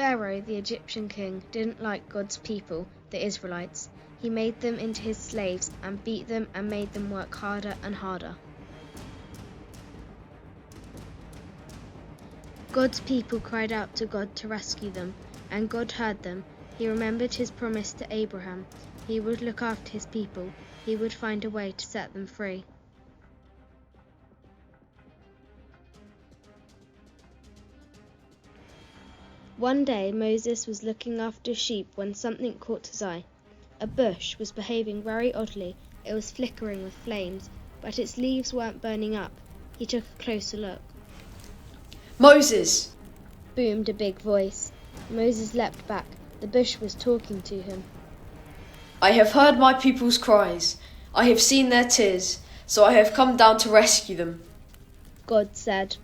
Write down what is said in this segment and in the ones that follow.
Pharaoh, the Egyptian king, didn't like God's people, the Israelites. He made them into his slaves and beat them and made them work harder and harder. God's people cried out to God to rescue them, and God heard them. He remembered his promise to Abraham. He would look after his people. He would find a way to set them free. One day Moses was looking after sheep when something caught his eye. A bush was behaving very oddly. It was flickering with flames, but its leaves weren't burning up. He took a closer look. "Moses!" boomed a big voice. Moses leapt back. The bush was talking to him. "I have heard my people's cries. I have seen their tears, so I have come down to rescue them." God said.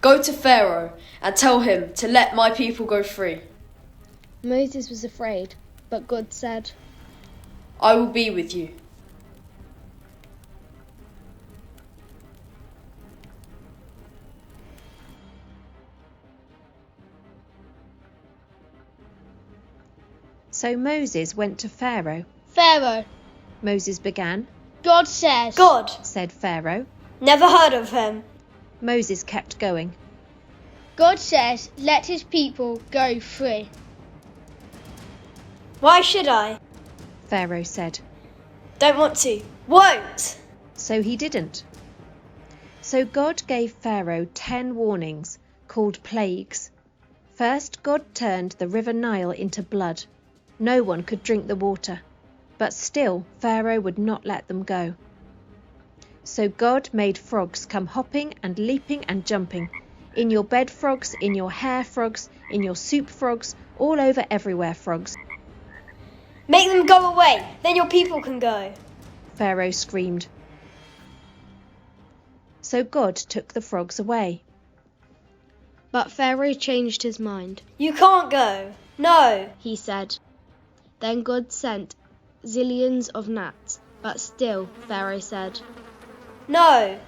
"Go to Pharaoh and tell him to let my people go free." Moses was afraid, but God said, "I will be with you." So Moses went to Pharaoh. "Pharaoh," Moses began. "God says..." "God," said Pharaoh. "Never heard of him." Moses kept going. "God says, let his people go free." "Why should I?" Pharaoh said. "Don't want to. Won't." So he didn't. So God gave Pharaoh 10 warnings, called plagues. First, God turned the river Nile into blood. No one could drink the water, but still Pharaoh would not let them go. So God made frogs come hopping and leaping and jumping, in your bed frogs, in your hair frogs, in your soup frogs, all over everywhere frogs. "Make them go away, then your people can go." Pharaoh screamed. So God took the frogs away. But Pharaoh changed his mind. "You can't go. No." He said. Then God sent zillions of gnats, but still Pharaoh said, "No."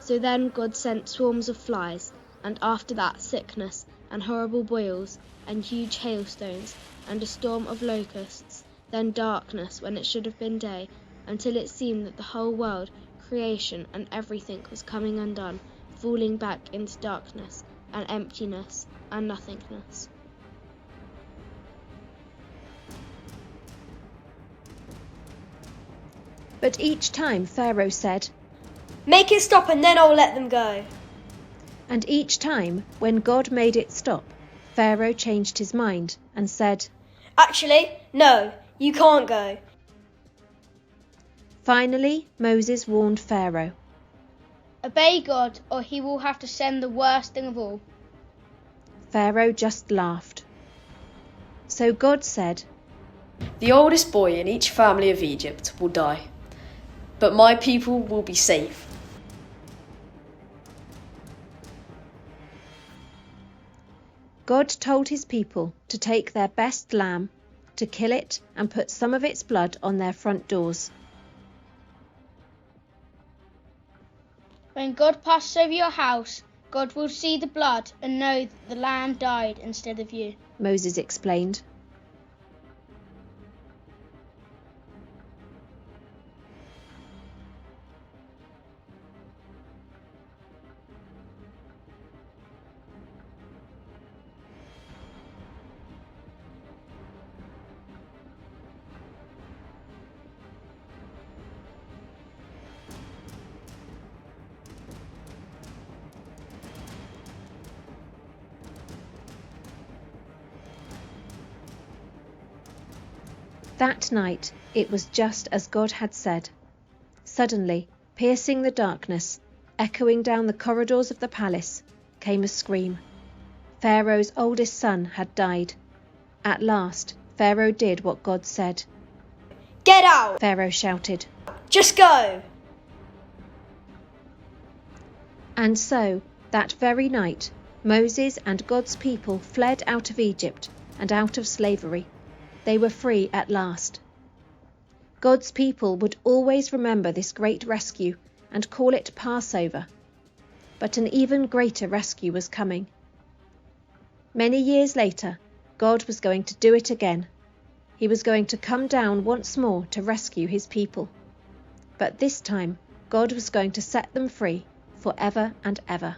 So then God sent swarms of flies, and after that sickness, and horrible boils, and huge hailstones, and a storm of locusts, then darkness when it should have been day, until it seemed that the whole world, creation and everything was coming undone, falling back into darkness, and emptiness, and nothingness. But each time Pharaoh said, "Make it stop and then I'll let them go." and each time when God made it stop, Pharaoh changed his mind and said, "Actually, no, you can't go." Finally, Moses warned Pharaoh. "Obey God, or he will have to send the worst thing of all." Pharaoh just laughed. So God said, "The oldest boy in each family of Egypt will die, but my people will be safe." God told his people to take their best lamb, to kill it and put some of its blood on their front doors. "When God passes over your house, God will see the blood and know that the lamb died instead of you." Moses explained. That night it was just as God had said. Suddenly, piercing the darkness, echoing down the corridors of the palace, came a scream. Pharaoh's oldest son had died. At last, Pharaoh did what God said. "Get out!" Pharaoh shouted. "Just go!" And so, that very night, Moses and God's people fled out of Egypt and out of slavery. They were free at last. God's people would always remember this great rescue and call it Passover. But an even greater rescue was coming. Many years later, God was going to do it again. He was going to come down once more to rescue his people. But this time, God was going to set them free forever and ever.